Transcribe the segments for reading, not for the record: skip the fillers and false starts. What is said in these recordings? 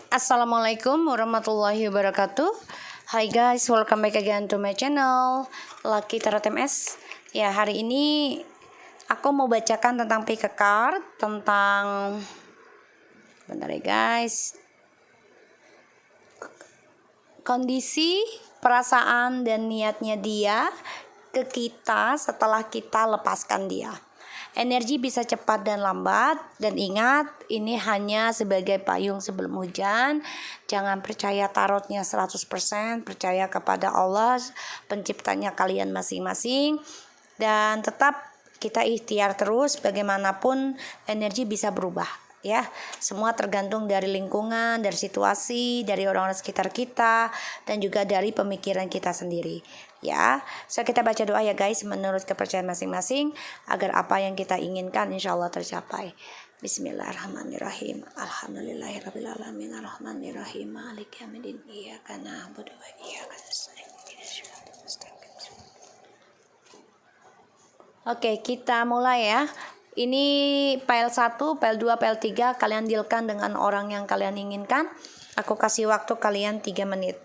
Assalamualaikum warahmatullahi wabarakatuh. Hi guys, welcome back again to my channel Lucky Tarot MS. Ya, hari ini aku mau bacakan tentang pick a card, tentang bentar ya guys, kondisi, perasaan dan niatnya dia ke kita setelah kita lepaskan dia. Energi bisa cepat dan lambat, dan ingat, ini hanya sebagai payung sebelum hujan. Jangan percaya tarotnya 100%, percaya kepada Allah, penciptanya kalian masing-masing. Dan tetap kita ikhtiar terus, bagaimanapun energi bisa berubah. Ya, semua tergantung dari lingkungan, dari situasi, dari orang-orang sekitar kita, dan juga dari pemikiran kita sendiri. Ya, so kita baca doa ya guys, menurut kepercayaan masing-masing, agar apa yang kita inginkan insya Allah tercapai. Bismillahirrahmanirrahim. Alhamdulillahirrahmanirrahim. Arrahmanirrahim. Maliki yaumiddin. Iyyaka na'budu wa iyyaka nasta'in. Oke, kita mulai ya. Ini file 1, file 2, file 3 kalian dealkan dengan orang yang kalian inginkan. Aku kasih waktu kalian 3 menit.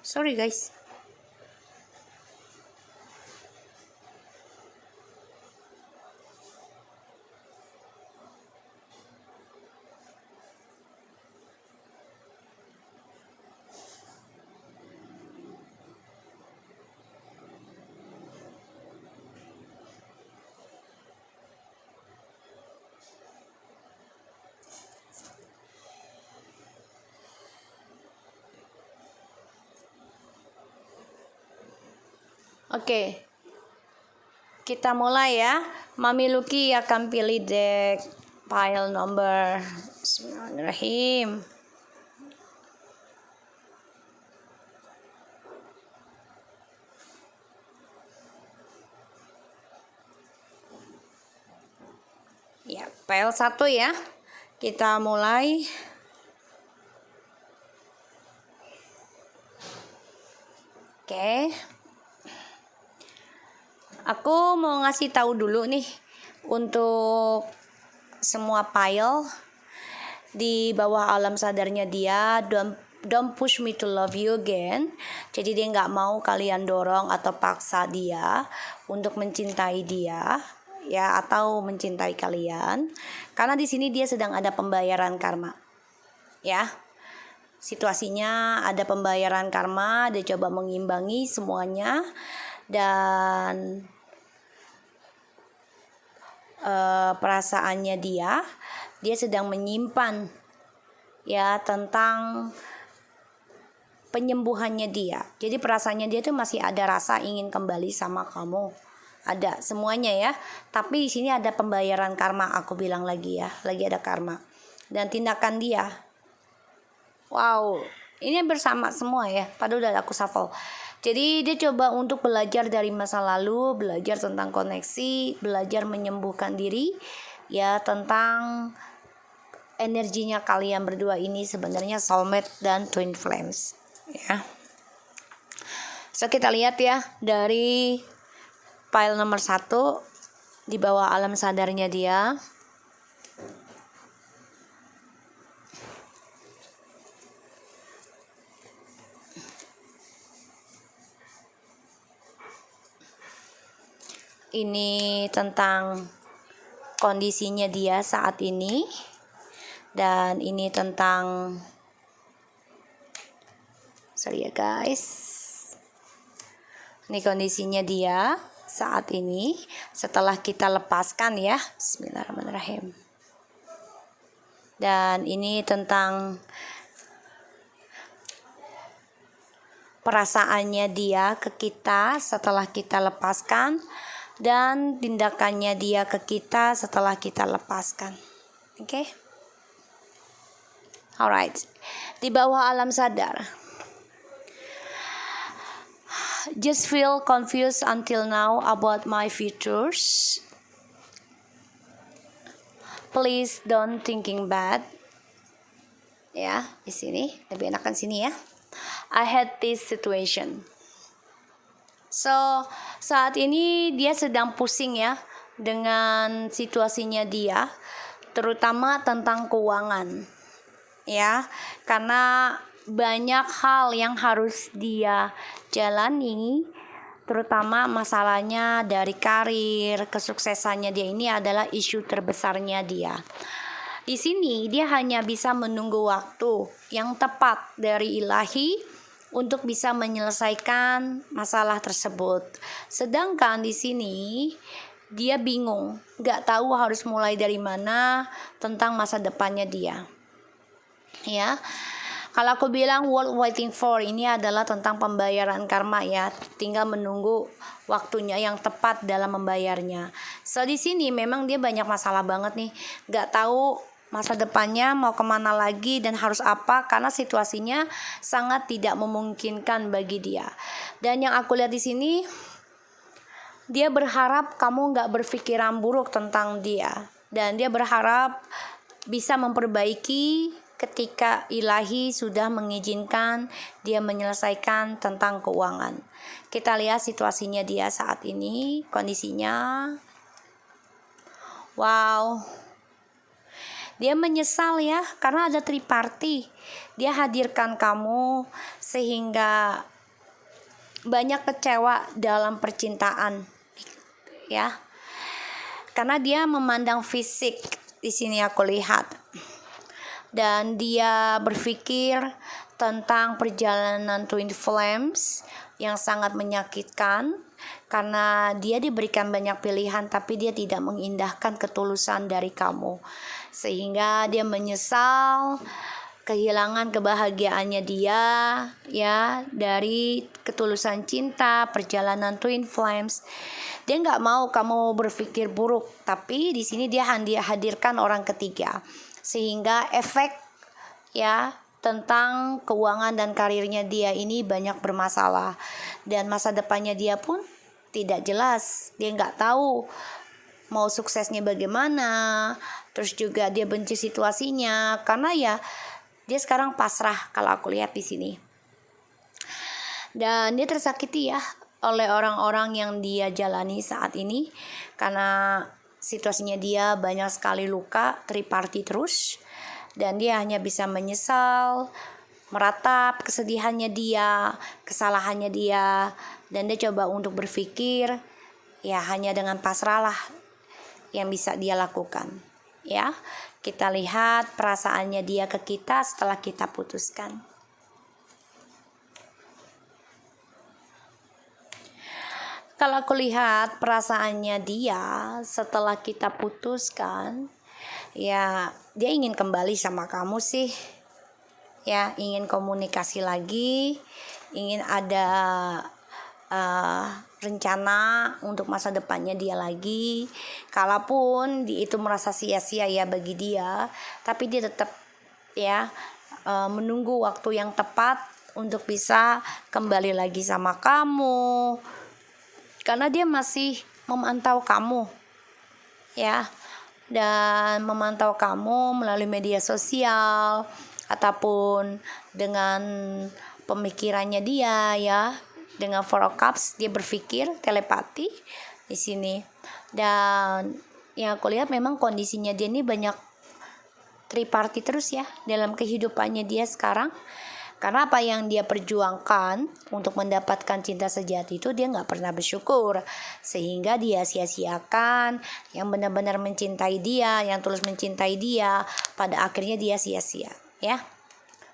Sorry guys. Oke, kita mulai ya. Mami Lucky akan pilih deck pile number. Bismillahirrahmanirrahim. Ya, pile 1 ya. Kita mulai. Oke. Aku mau ngasih tahu dulu nih untuk semua pile di bawah alam sadarnya dia, don't push me to love you again. Jadi dia nggak mau kalian dorong atau paksa dia untuk mencintai dia ya, atau mencintai kalian, karena di sini dia sedang ada pembayaran karma ya. Situasinya ada pembayaran karma, dia coba mengimbangi semuanya, dan perasaannya dia sedang menyimpan ya tentang penyembuhannya dia. Jadi perasaannya dia tuh masih ada rasa ingin kembali sama kamu, ada semuanya ya. Tapi di sini ada pembayaran karma, aku bilang lagi ya, lagi ada karma. Dan tindakan dia, wow, ini bersama semua ya, padahal udah aku shuffle. Jadi dia coba untuk belajar dari masa lalu, belajar tentang koneksi, belajar menyembuhkan diri ya, tentang energinya kalian berdua ini sebenarnya soulmate dan twin flames ya. So kita lihat ya dari pile nomor 1 di bawah alam sadarnya dia. Ini tentang kondisinya dia saat ini, dan ini tentang, sorry ya guys, ini kondisinya dia saat ini setelah kita lepaskan ya. Bismillahirrahmanirrahim. Dan ini tentang perasaannya dia ke kita setelah kita lepaskan, dan tindakannya dia ke kita setelah kita lepaskan. Oke? Alright. Di bawah alam sadar, just feel confused until now about my futures. Please don't thinking bad. Ya, di sini lebih enakan sini ya. I had this situation. So, saat ini dia sedang pusing ya dengan situasinya dia, terutama tentang keuangan. Ya, karena banyak hal yang harus dia jalani, terutama masalahnya dari karir, kesuksesannya dia ini adalah isu terbesarnya dia. Di sini dia hanya bisa menunggu waktu yang tepat dari ilahi untuk bisa menyelesaikan masalah tersebut. Sedangkan di sini dia bingung, gak tahu harus mulai dari mana tentang masa depannya dia. Ya, kalau aku bilang world waiting for ini adalah tentang pembayaran karma ya, tinggal menunggu waktunya yang tepat dalam membayarnya. So di sini memang dia banyak masalah banget nih, gak tahu masa depannya mau kemana lagi dan harus apa, karena situasinya sangat tidak memungkinkan bagi dia. Dan yang aku lihat di sini, dia berharap kamu gak berpikiran buruk tentang dia, dan dia berharap bisa memperbaiki ketika ilahi sudah mengizinkan dia menyelesaikan tentang keuangan. Kita lihat situasinya dia saat ini, kondisinya. Wow, dia menyesal ya, karena ada triparty. Dia hadirkan kamu sehingga banyak kecewa dalam percintaan, ya. Karena dia memandang fisik di sini aku lihat, dan dia berpikir tentang perjalanan twin flames yang sangat menyakitkan, karena dia diberikan banyak pilihan tapi dia tidak mengindahkan ketulusan dari kamu, sehingga dia menyesal kehilangan kebahagiaannya dia ya dari ketulusan cinta, perjalanan twin flames. Dia nggak mau kamu berpikir buruk, tapi di sini dia hadirkan orang ketiga, sehingga efek ya tentang keuangan dan karirnya dia ini banyak bermasalah, dan masa depannya dia pun tidak jelas. Dia nggak tahu mau suksesnya bagaimana, terus juga dia benci situasinya, karena ya dia sekarang pasrah kalau aku lihat di sini. Dan dia tersakiti ya oleh orang-orang yang dia jalani saat ini, karena situasinya dia banyak sekali luka, triparty terus, dan dia hanya bisa menyesal, meratap kesedihannya dia, kesalahannya dia, dan dia coba untuk berpikir ya hanya dengan pasrah lah yang bisa dia lakukan. Ya, kita lihat perasaannya dia ke kita setelah kita putuskan. Kalau aku lihat perasaannya dia setelah kita putuskan, ya dia ingin kembali sama kamu sih. Ya, ingin komunikasi lagi, ingin ada rencana untuk masa depannya dia lagi. Kalaupun itu merasa sia-sia ya bagi dia, tapi dia tetap ya menunggu waktu yang tepat untuk bisa kembali lagi sama kamu, karena dia masih memantau kamu ya, dan memantau kamu melalui media sosial ataupun dengan pemikirannya dia ya. Dengan Four of Cups dia berpikir telepati di sini, dan yang aku lihat memang kondisinya dia ini banyak triparty terus ya dalam kehidupannya dia sekarang, karena apa yang dia perjuangkan untuk mendapatkan cinta sejati itu dia nggak pernah bersyukur, sehingga dia sia-siakan yang benar-benar mencintai dia, yang tulus mencintai dia, pada akhirnya dia sia-sia ya,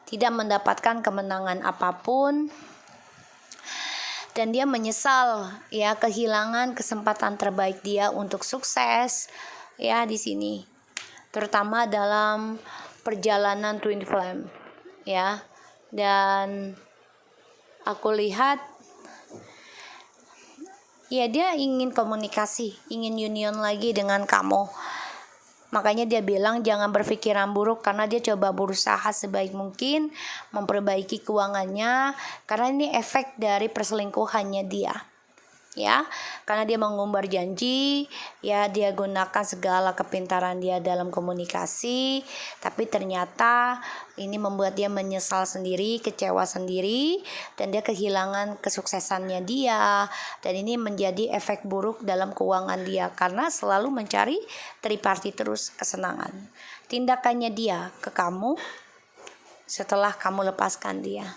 tidak mendapatkan kemenangan apapun. Dan dia menyesal ya kehilangan kesempatan terbaik dia untuk sukses ya di sini, terutama dalam perjalanan twin flame ya. Dan aku lihat ya dia ingin komunikasi, ingin union lagi dengan kamu. Makanya dia bilang jangan berpikiran buruk, karena dia coba berusaha sebaik mungkin memperbaiki keuangannya, karena ini efek dari perselingkuhannya dia. Ya, karena dia mengumbar janji, ya dia gunakan segala kepintaran dia dalam komunikasi, tapi ternyata ini membuat dia menyesal sendiri, kecewa sendiri, dan dia kehilangan kesuksesannya dia, dan ini menjadi efek buruk dalam keuangan dia karena selalu mencari triparty terus kesenangan. Tindakannya dia ke kamu setelah kamu lepaskan dia.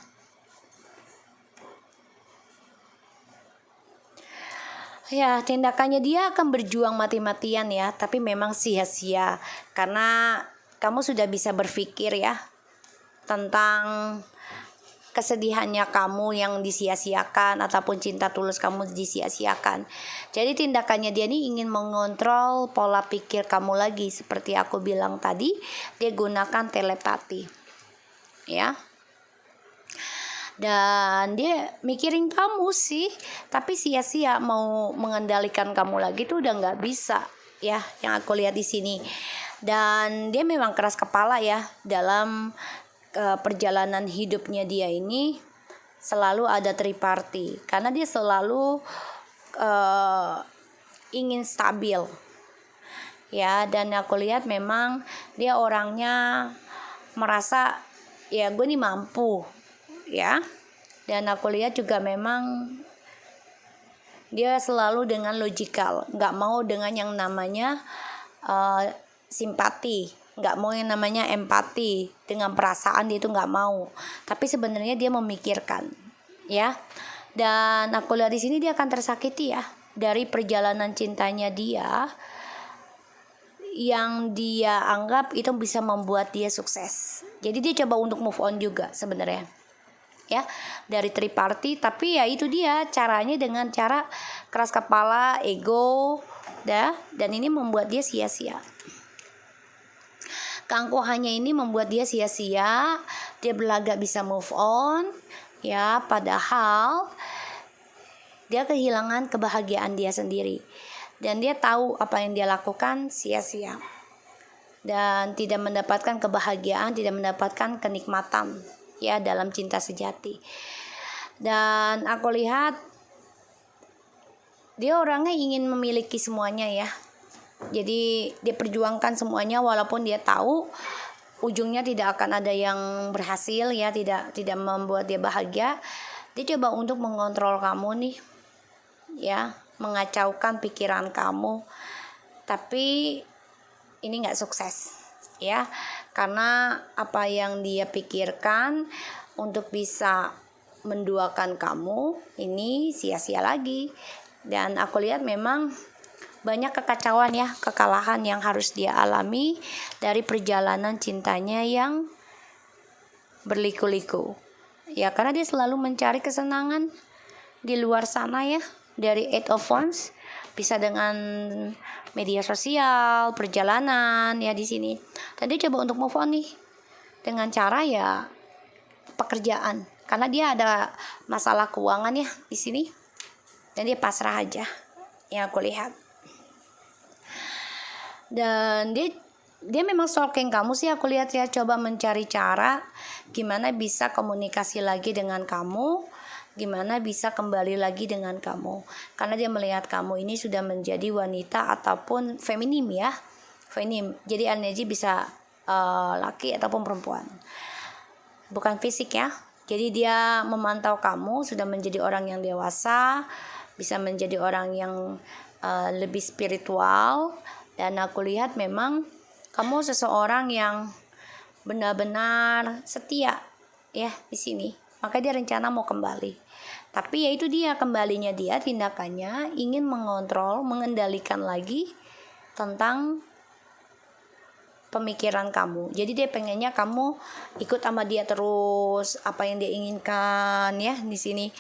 Ya, tindakannya dia akan berjuang mati-matian ya, tapi memang sia-sia karena kamu sudah bisa berpikir ya tentang kesedihannya kamu yang disia-siakan ataupun cinta tulus kamu disia-siakan. Jadi tindakannya dia ini ingin mengontrol pola pikir kamu lagi, seperti aku bilang tadi, dia gunakan telepati. Ya. Dan dia mikirin kamu sih, tapi sia-sia, mau mengendalikan kamu lagi tuh udah nggak bisa ya, yang aku lihat di sini. Dan dia memang keras kepala ya dalam perjalanan hidupnya dia ini, selalu ada triparty karena dia selalu ingin stabil ya. Dan aku lihat memang dia orangnya merasa ya gue nih mampu ya. Dan aku lihat juga memang dia selalu dengan logikal, nggak mau dengan yang namanya simpati, nggak mau yang namanya empati, dengan perasaan dia itu nggak mau, tapi sebenarnya dia memikirkan ya. Dan aku lihat di sini dia akan tersakiti ya dari perjalanan cintanya dia yang dia anggap itu bisa membuat dia sukses. Jadi dia coba untuk move on juga sebenarnya ya dari triparty, tapi ya itu dia caranya dengan cara keras kepala, ego dan ini membuat dia sia-sia. Keangkuhannya ini membuat dia sia-sia, dia berlagak bisa move on ya, padahal dia kehilangan kebahagiaan dia sendiri dan dia tahu apa yang dia lakukan sia-sia dan tidak mendapatkan kebahagiaan, tidak mendapatkan kenikmatan ya dalam cinta sejati. Dan aku lihat dia orangnya ingin memiliki semuanya ya. Jadi dia perjuangkan semuanya walaupun dia tahu ujungnya tidak akan ada yang berhasil ya, tidak membuat dia bahagia. Dia coba untuk mengontrol kamu nih ya, mengacaukan pikiran kamu, tapi ini nggak sukses ya, karena apa yang dia pikirkan untuk bisa menduakan kamu ini sia-sia lagi. Dan aku lihat memang banyak kekacauan ya, kekalahan yang harus dia alami dari perjalanan cintanya yang berliku-liku ya, karena dia selalu mencari kesenangan di luar sana ya, dari 8 of Wands, bisa dengan media sosial, perjalanan ya di sini. Dan dia coba untuk move on nih dengan cara ya pekerjaan, karena dia ada masalah keuangan ya di sini. Dan dia pasrah aja yang aku lihat. Dan dia memang stalking kamu sih, aku lihat ya, coba mencari cara gimana bisa komunikasi lagi dengan kamu, gimana bisa kembali lagi dengan kamu, karena dia melihat kamu ini sudah menjadi wanita ataupun feminim ya, feminim, jadi energi bisa laki ataupun perempuan, bukan fisik ya. Jadi dia memantau kamu sudah menjadi orang yang dewasa, bisa menjadi orang yang lebih spiritual. Dan aku lihat memang kamu seseorang yang benar-benar setia ya di sini, maka dia rencana mau kembali. Tapi ya itu dia, kembalinya dia tindakannya ingin mengontrol, mengendalikan lagi tentang pemikiran kamu. Jadi dia pengennya kamu ikut sama dia terus, apa yang dia inginkan ya di sini.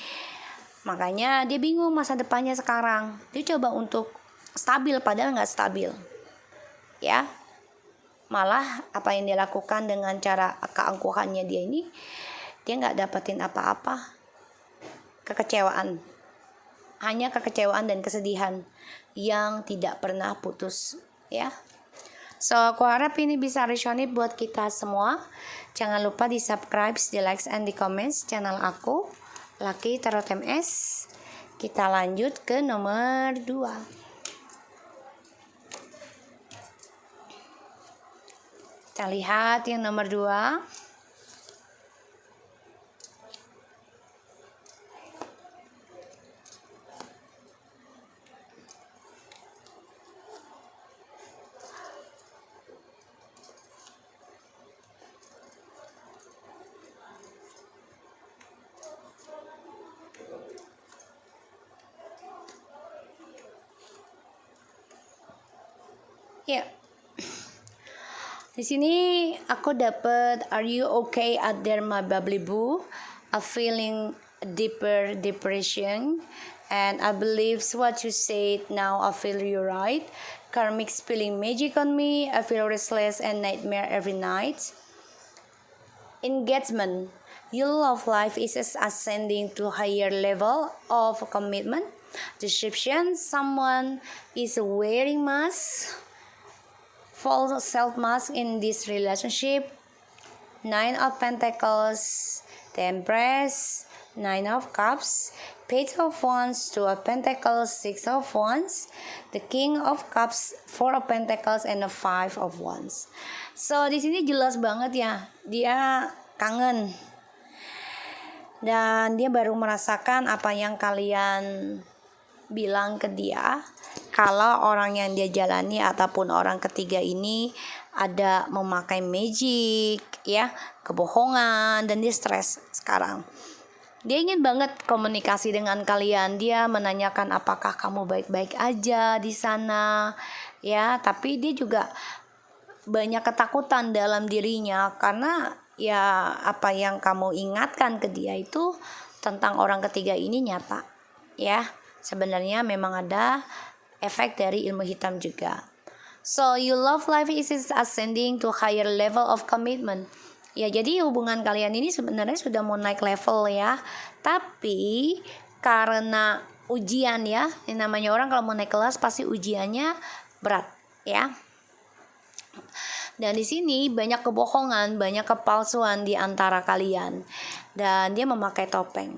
Makanya dia bingung masa depannya sekarang. Dia coba untuk stabil padahal nggak stabil ya. Malah apa yang dia lakukan dengan cara keangkuhannya dia ini, dia nggak dapetin apa-apa. Kekecewaan, hanya kekecewaan dan kesedihan yang tidak pernah putus ya. So aku harap ini bisa resonate buat kita semua. Jangan lupa di subscribe, di like, and di comments channel aku, Lucky Tarot MS. Kita lanjut ke nomor 2. Kita lihat yang nomor 2. Ya. Di sini aku dapat "Are you okay out there my bubbly boo? I'm feeling a deeper depression and I believe what you said now I feel you right. Karmic spilling magic on me. I feel restless and nightmare every night. Engagement. Your love life is ascending to higher level of commitment. Deception. Someone is wearing mask. False self-mask in this relationship. 9 of Pentacles, the Empress, 9 of Cups, Page of Wands, 2 of Pentacles, 6 of Wands, the King of Cups, 4 of Pentacles, and the 5 of Wands. So di sini jelas banget ya, dia kangen dan dia baru merasakan apa yang kalian bilang ke dia. Kalau orang yang dia jalani ataupun orang ketiga ini ada memakai magic, ya, kebohongan, dan dia stres sekarang. Dia ingin banget komunikasi dengan kalian. Dia menanyakan apakah kamu baik-baik aja di sana, ya. Tapi dia juga banyak ketakutan dalam dirinya karena ya apa yang kamu ingatkan ke dia itu tentang orang ketiga ini nyata, ya. Sebenarnya memang ada efek dari ilmu hitam juga. So your love life is ascending to higher level of commitment. Ya, jadi hubungan kalian ini sebenarnya sudah mau naik level ya. Tapi karena ujian ya, yang namanya orang kalau mau naik kelas pasti ujiannya berat ya. Dan di sini banyak kebohongan, banyak kepalsuan di antara kalian. Dan dia memakai topeng.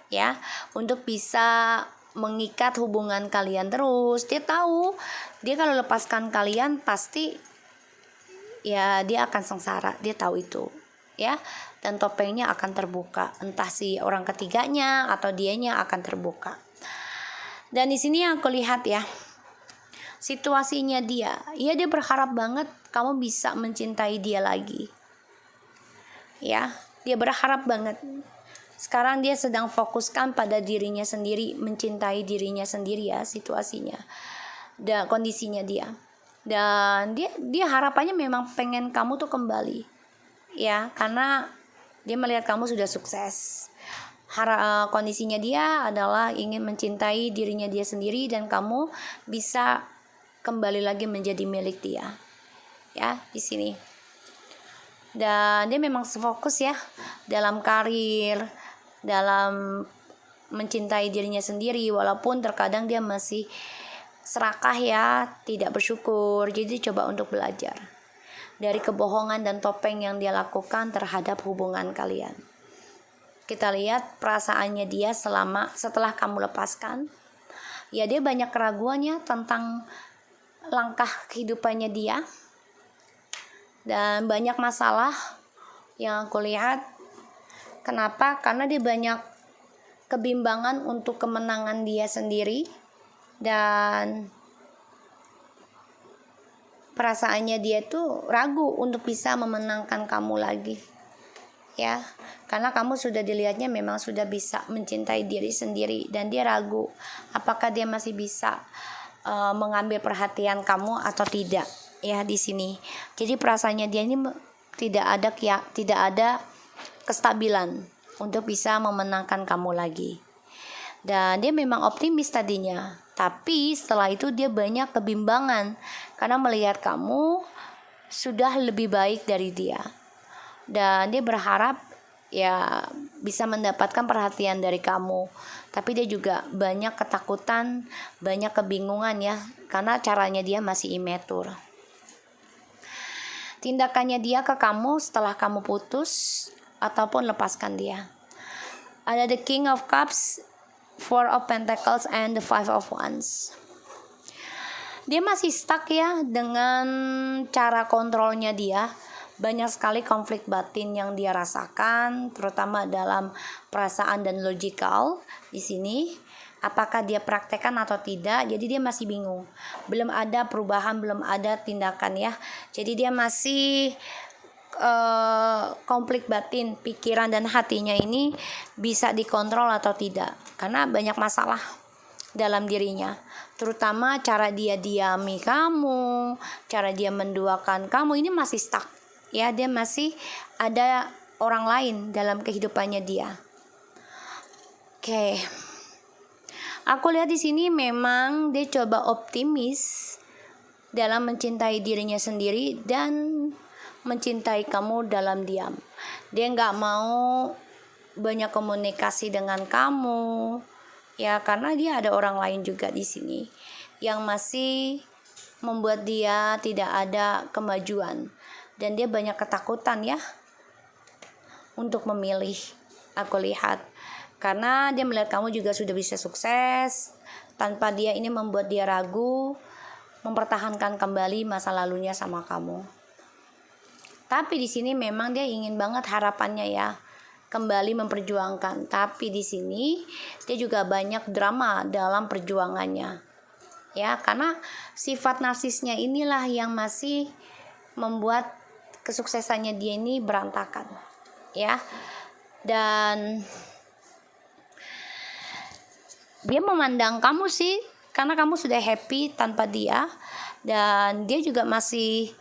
Ya, untuk bisa mengikat hubungan kalian terus. Dia tahu dia kalau lepaskan kalian pasti ya dia akan sengsara. Dia tahu itu ya, dan topengnya akan terbuka, entah si orang ketiganya atau dianya akan terbuka. Dan di sini yang aku lihat ya, situasinya dia berharap banget kamu bisa mencintai dia lagi ya. Dia berharap banget. Sekarang dia sedang fokuskan pada dirinya sendiri, mencintai dirinya sendiri ya situasinya dan kondisinya dia. Dan dia harapannya memang pengen kamu tuh kembali ya, karena dia melihat kamu sudah sukses. Kondisinya dia adalah ingin mencintai dirinya dia sendiri dan kamu bisa kembali lagi menjadi milik dia ya di sini. Dan dia memang fokus ya dalam karir, dalam mencintai dirinya sendiri, walaupun terkadang dia masih serakah ya, tidak bersyukur. Jadi coba untuk belajar dari kebohongan dan topeng yang dia lakukan terhadap hubungan kalian. Kita lihat perasaannya dia setelah kamu lepaskan. Ya, dia banyak keraguannya tentang langkah kehidupannya dia. Dan banyak masalah yang aku lihat. Kenapa? Karena dia banyak kebimbangan untuk kemenangan dia sendiri. Dan perasaannya dia tuh ragu untuk bisa memenangkan kamu lagi. Ya, karena kamu sudah dilihatnya memang sudah bisa mencintai diri sendiri. Dan dia ragu apakah dia masih bisa mengambil perhatian kamu atau tidak ya di sini. Jadi perasaannya dia ini tidak ada kestabilan untuk bisa memenangkan kamu lagi. Dan dia memang optimis tadinya, tapi setelah itu dia banyak kebimbangan karena melihat kamu sudah lebih baik dari dia. Dan dia berharap ya bisa mendapatkan perhatian dari kamu. Tapi dia juga banyak ketakutan, banyak kebingungan ya, karena caranya dia masih immature. tindakannya dia ke kamu setelah kamu putus ataupun lepaskan dia. Ada the King of Cups, Four of Pentacles, and the Five of Wands. Dia masih stuck ya dengan cara kontrolnya dia. Banyak sekali konflik batin yang dia rasakan, terutama dalam perasaan dan logical di sini. Apakah dia praktekkan atau tidak? Jadi dia masih bingung. Belum ada perubahan, belum ada tindakan ya. Jadi dia masih konflik batin, pikiran dan hatinya ini bisa dikontrol atau tidak, karena banyak masalah dalam dirinya, terutama cara dia diami kamu, cara dia menduakan kamu, ini masih stuck ya. Dia masih ada orang lain dalam kehidupannya dia. Oke. Aku lihat di sini memang dia coba optimis dalam mencintai dirinya sendiri dan mencintai kamu dalam diam. Dia nggak mau banyak komunikasi dengan kamu, ya, karena dia ada orang lain juga di sini yang masih membuat dia tidak ada kemajuan, dan dia banyak ketakutan ya untuk memilih. Aku lihat karena dia melihat kamu juga sudah bisa sukses tanpa dia, ini membuat dia ragu mempertahankan kembali masa lalunya sama kamu. Tapi di sini memang dia ingin banget harapannya ya kembali memperjuangkan. Tapi di sini dia juga banyak drama dalam perjuangannya. Ya, karena sifat narsisnya inilah yang masih membuat kesuksesannya dia ini berantakan. Ya. Dan dia memandang kamu sih karena kamu sudah happy tanpa dia, dan dia juga masih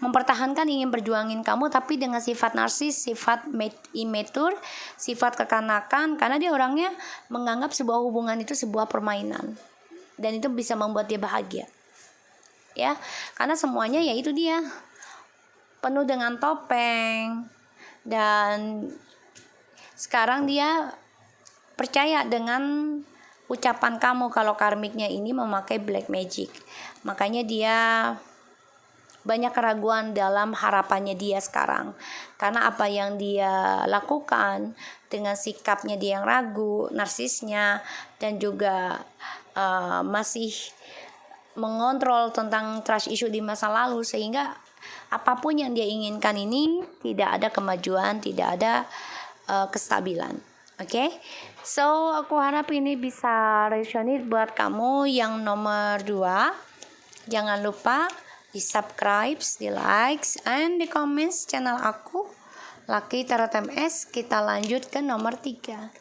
mempertahankan ingin berjuangin kamu, tapi dengan sifat narsis, sifat immature, sifat kekanakan, karena dia orangnya menganggap sebuah hubungan itu sebuah permainan, dan itu bisa membuat dia bahagia ya, karena semuanya ya itu dia penuh dengan topeng. Dan sekarang dia percaya dengan ucapan kamu kalau karmiknya ini memakai black magic, makanya dia banyak keraguan dalam harapannya dia sekarang, karena apa yang dia lakukan dengan sikapnya dia yang ragu, narsisnya, dan juga masih mengontrol tentang trust issue di masa lalu, sehingga apapun yang dia inginkan ini tidak ada kemajuan, tidak ada kestabilan. Oke, so aku harap ini bisa resonate buat kamu yang nomor 2. Jangan lupa di subscribe, di likes, and di comments channel aku, Lucky Tarot MS. Kita lanjut ke nomor 3.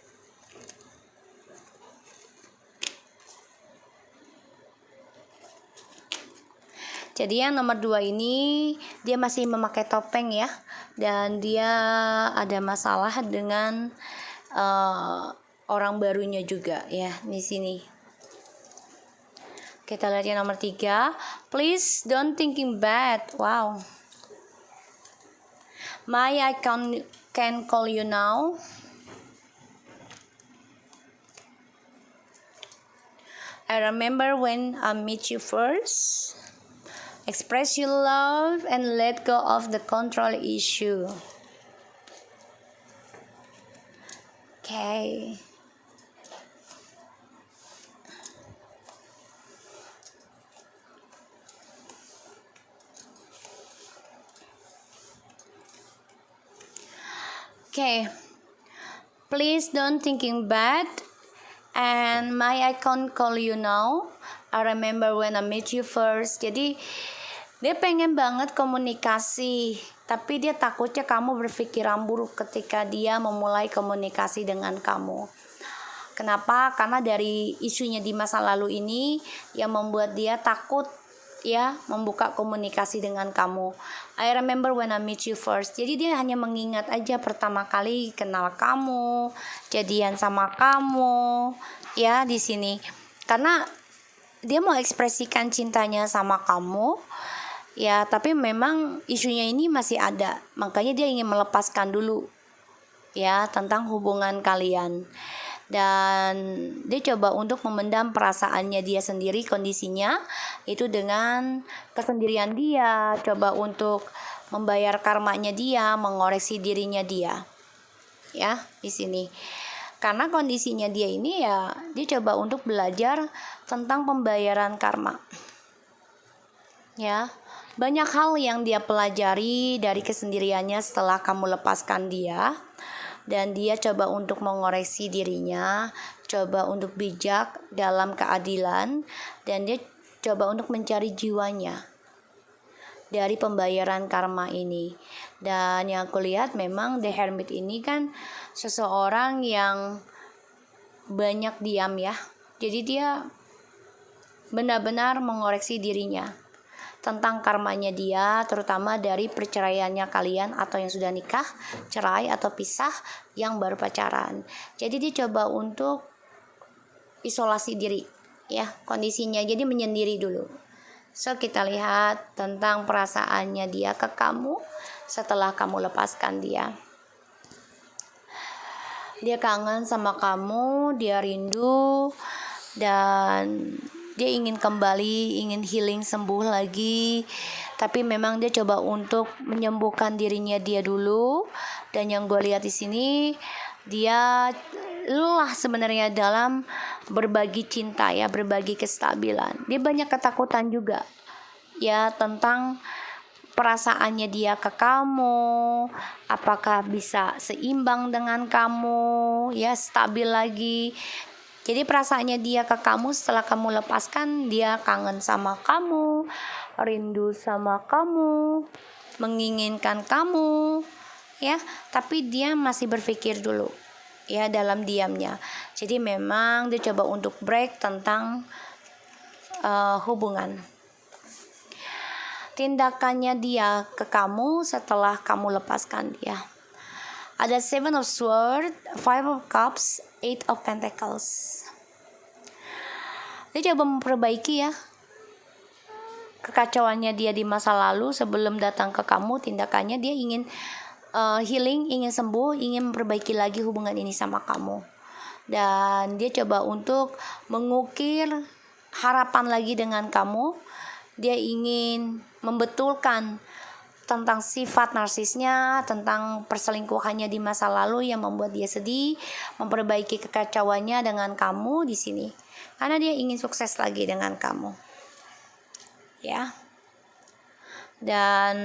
Jadi yang nomor 2 ini dia masih memakai topeng ya, dan dia ada masalah dengan orang barunya juga ya di sini. Kita lihat yang nomor 3. Please don't thinking bad. Wow. I can call you now. I remember when I meet you first. Express your love and let go of the control issue. Okay. Okay, please don't thinking bad, and I can't call you now. I remember when I met you first. Jadi dia pengen banget komunikasi, tapi dia takutnya kamu berpikiran buruk ketika dia memulai komunikasi dengan kamu. Kenapa? Karena dari isunya di masa lalu ini yang membuat dia takut ya membuka komunikasi dengan kamu. I remember when I meet you first. Jadi dia hanya mengingat aja pertama kali kenal kamu, jadian sama kamu ya di sini. Karena dia mau ekspresikan cintanya sama kamu ya, tapi memang isunya ini masih ada. Makanya dia ingin melepaskan dulu ya tentang hubungan kalian. Dan dia coba untuk memendam perasaannya dia sendiri, kondisinya itu dengan kesendirian dia, coba untuk membayar karmanya dia, mengoreksi dirinya dia. Ya, di sini. Karena kondisinya dia ini ya, dia coba untuk belajar tentang pembayaran karma. Ya, banyak hal yang dia pelajari dari kesendiriannya setelah kamu lepaskan dia. Dan dia coba untuk mengoreksi dirinya, coba untuk bijak dalam keadilan, dan dia coba untuk mencari jiwanya dari pembayaran karma ini. Dan yang aku lihat memang The Hermit ini kan seseorang yang banyak diam ya. Jadi dia benar-benar mengoreksi dirinya tentang karmanya dia, terutama dari perceraiannya kalian atau yang sudah nikah, cerai atau pisah, yang baru pacaran. Jadi dia coba untuk isolasi diri ya kondisinya, jadi menyendiri dulu. So kita lihat tentang perasaannya dia ke kamu setelah kamu lepaskan dia. Dia kangen sama kamu, dia rindu, dan dia ingin kembali, ingin healing, sembuh lagi. Tapi memang dia coba untuk menyembuhkan dirinya dia dulu. Dan yang gue lihat di sini, dia lelah sebenarnya dalam berbagi cinta ya, berbagi kestabilan. Dia banyak ketakutan juga ya tentang perasaannya dia ke kamu, apakah bisa seimbang dengan kamu, ya stabil lagi. Jadi perasaannya dia ke kamu setelah kamu lepaskan, dia kangen sama kamu, rindu sama kamu, menginginkan kamu, ya. Tapi dia masih berpikir dulu, ya dalam diamnya. Jadi memang dia coba untuk break tentang hubungan. Tindakannya dia ke kamu setelah kamu lepaskan dia. Ada 7 of Swords, 5 of Cups, 8 of Pentacles. Dia coba memperbaiki ya kekacauannya dia di masa lalu sebelum datang ke kamu. Tindakannya dia ingin healing, ingin sembuh, ingin memperbaiki lagi hubungan ini sama kamu. Dan dia coba untuk mengukir harapan lagi dengan kamu. Dia ingin membetulkan tentang sifat narsisnya, tentang perselingkuhannya di masa lalu yang membuat dia sedih, memperbaiki kekacauannya dengan kamu di sini. Karena dia ingin sukses lagi dengan kamu. Ya. Dan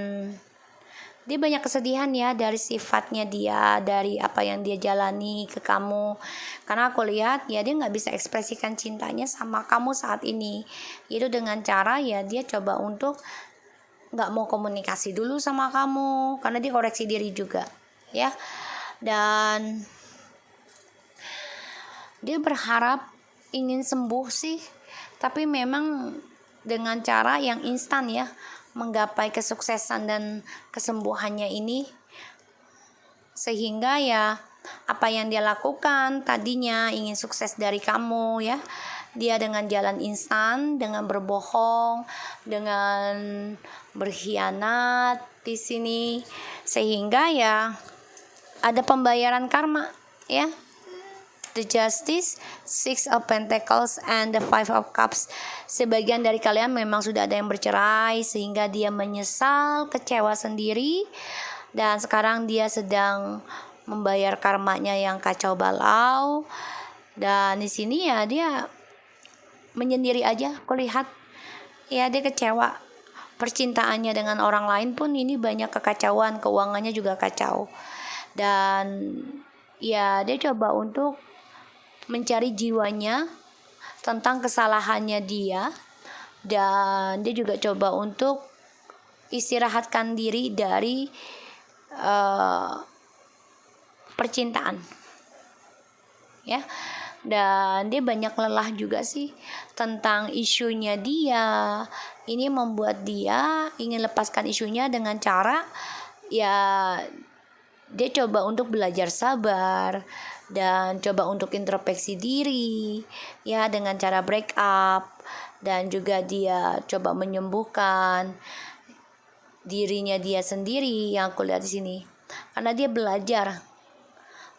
dia banyak kesedihan ya dari sifatnya dia, dari apa yang dia jalani ke kamu. Karena aku lihat ya dia nggak bisa ekspresikan cintanya sama kamu saat ini. Itu dengan cara ya dia coba untuk nggak mau komunikasi dulu sama kamu, karena dia koreksi diri juga ya. Dan dia berharap ingin sembuh sih, tapi memang dengan cara yang instan ya, menggapai kesuksesan dan kesembuhannya ini. Sehingga ya apa yang dia lakukan tadinya ingin sukses dari kamu ya, dia dengan jalan instan, dengan berbohong, dengan berkhianat di sini, sehingga ya ada pembayaran karma ya. The Justice, 6 of Pentacles, and the 5 of Cups. Sebagian dari kalian memang sudah ada yang bercerai sehingga dia menyesal, kecewa sendiri, dan sekarang dia sedang membayar karmanya yang kacau balau. Dan di sini ya dia menyendiri aja, aku lihat ya dia kecewa. Percintaannya dengan orang lain pun ini banyak kekacauan, keuangannya juga kacau. Dan ya dia coba untuk mencari jiwanya tentang kesalahannya dia, dan dia juga coba untuk istirahatkan diri dari percintaan ya. Dan dia banyak lelah juga sih tentang isunya dia. Ini membuat dia ingin lepaskan isunya dengan cara ya dia coba untuk belajar sabar dan coba untuk introspeksi diri ya dengan cara break up, dan juga dia coba menyembuhkan dirinya dia sendiri yang aku lihat di sini. Karena dia belajar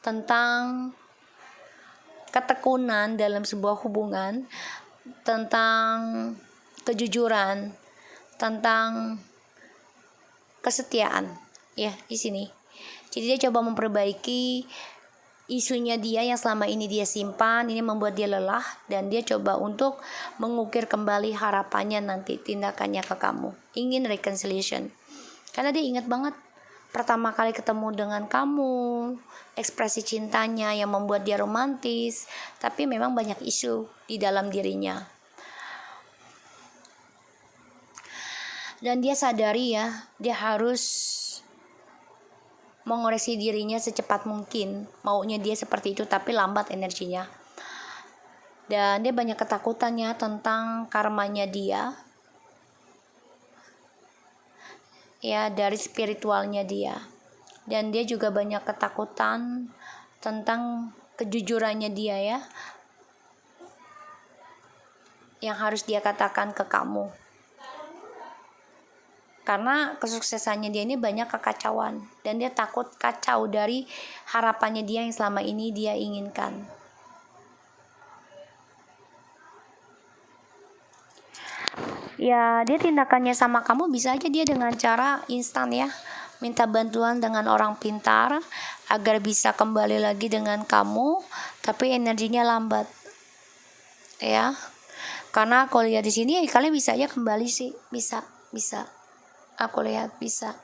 tentang ketekunan dalam sebuah hubungan, tentang kejujuran, tentang kesetiaan ya di sini. Jadi dia coba memperbaiki isunya dia yang selama ini dia simpan, ini membuat dia lelah, dan dia coba untuk mengukir kembali harapannya nanti tindakannya ke kamu, ingin reconciliation, karena dia ingat banget pertama kali ketemu dengan kamu, ekspresi cintanya yang membuat dia romantis, tapi memang banyak isu di dalam dirinya, dan dia sadari ya, dia harus mengoreksi dirinya secepat mungkin. Maunya dia seperti itu tapi lambat energinya. Dan dia banyak ketakutannya tentang karmanya dia. Ya, dari spiritualnya dia. Dan dia juga banyak ketakutan tentang kejujurannya dia ya. Yang harus dia katakan ke kamu. Karena kesuksesannya dia ini banyak kekacauan, dan dia takut kacau dari harapannya dia yang selama ini dia inginkan. Ya, dia tindakannya sama kamu bisa aja dia dengan cara instan ya, minta bantuan dengan orang pintar agar bisa kembali lagi dengan kamu, tapi energinya lambat ya. Karena aku lihat di sini kalian bisa aja kembali sih, bisa aku lihat bisa,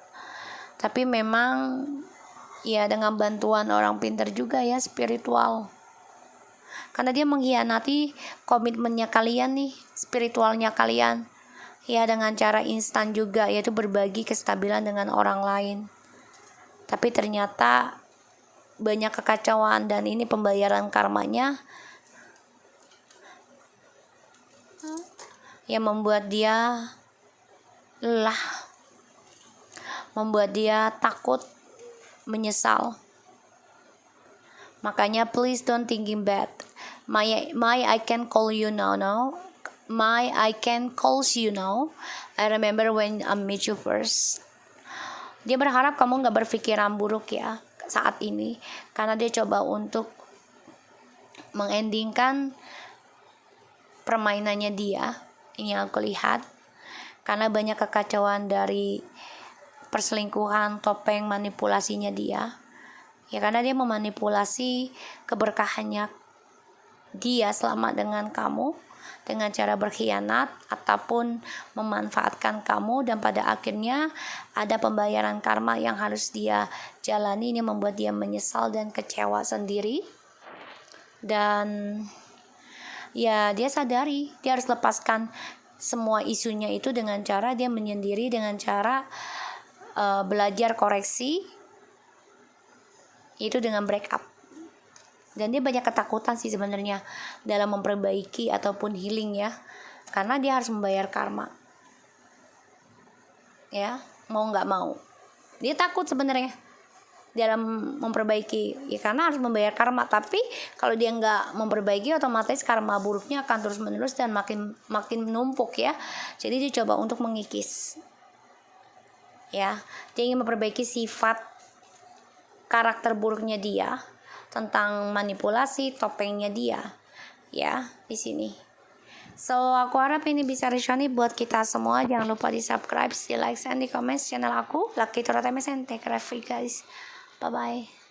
tapi memang ya dengan bantuan orang pintar juga ya, spiritual, karena dia mengkhianati komitmennya kalian nih, spiritualnya kalian ya, dengan cara instan juga, yaitu berbagi kestabilan dengan orang lain, tapi ternyata banyak kekacauan, dan ini pembayaran karmanya yang membuat dia lelah, membuat dia takut, menyesal. Makanya please don't thinking bad. My I can call you now. My I can calls you now. I remember when I meet you first. Dia berharap kamu gak berpikiran buruk ya saat ini, karena dia coba untuk mengendingkan permainannya dia. Ini yang aku lihat, karena banyak kekacauan dari perselingkuhan, topeng, manipulasinya dia ya, karena dia memanipulasi keberkahannya dia selama dengan kamu dengan cara berkhianat ataupun memanfaatkan kamu, dan pada akhirnya ada pembayaran karma yang harus dia jalani. Ini membuat dia menyesal dan kecewa sendiri, dan ya dia sadari dia harus lepaskan semua isunya itu dengan cara dia menyendiri, dengan cara belajar koreksi itu dengan break up. Dan dia banyak ketakutan sih sebenarnya dalam memperbaiki ataupun healing ya, karena dia harus membayar karma ya, mau nggak mau dia takut sebenarnya dalam memperbaiki ya, karena harus membayar karma. Tapi kalau dia nggak memperbaiki, otomatis karma buruknya akan terus menerus dan makin numpuk ya. Jadi dia coba untuk mengikis ya, dia ingin memperbaiki sifat karakter buruknya dia tentang manipulasi, topengnya dia ya di sini. So aku harap ini bisa resonate buat kita semua. Jangan lupa di subscribe, di like, and di comment channel aku Lucky Tarot MSN. Take care guys, bye bye.